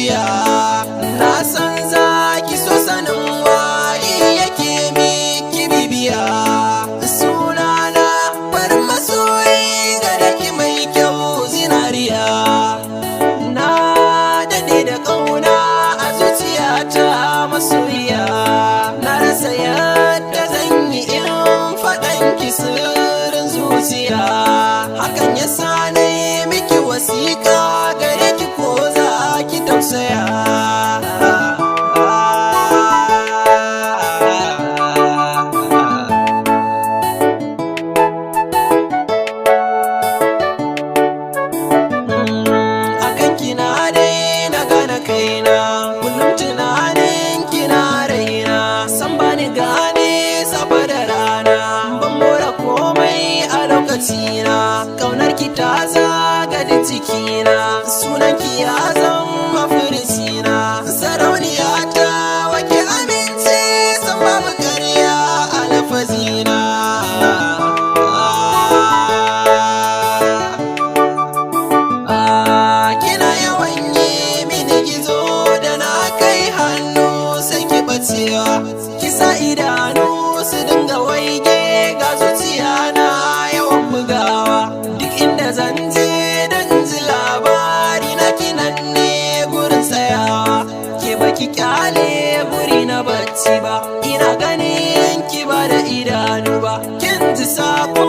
bibiya. Na san za ki so sanin waye yake miki bibiya. Sunana farin masoyi gare ki mai kyau zinariya. Na dade da ƙauna a zuciyata masoyiya. Na rasa yadda zan yi in faɗan ki sirrin zuciya. Hakan yasa na yi miki wasiƙa gare ki ko za ki tausaya. Akan kina dai na gane kaina, kullum tunanin kina raina. San bani gane safa da rana, ban more komai a lokacina. Kaunar ki ta zaga da cikina, sunan ki ya zama furisina. Sarauniya ta wake amince, san babu karya a lafazina. Kina yawan yi mini gizo da na kai hannu sai ki bacewa. Kisa idanu su dinga waige ga zuciya na yawan bugawa. Duk inda zan je dan ji labari na kinan ne gurin tsayawa. Ke baki kyale guri na bacci ba, ina ganin ki ba da idanu ba. Kin ji sako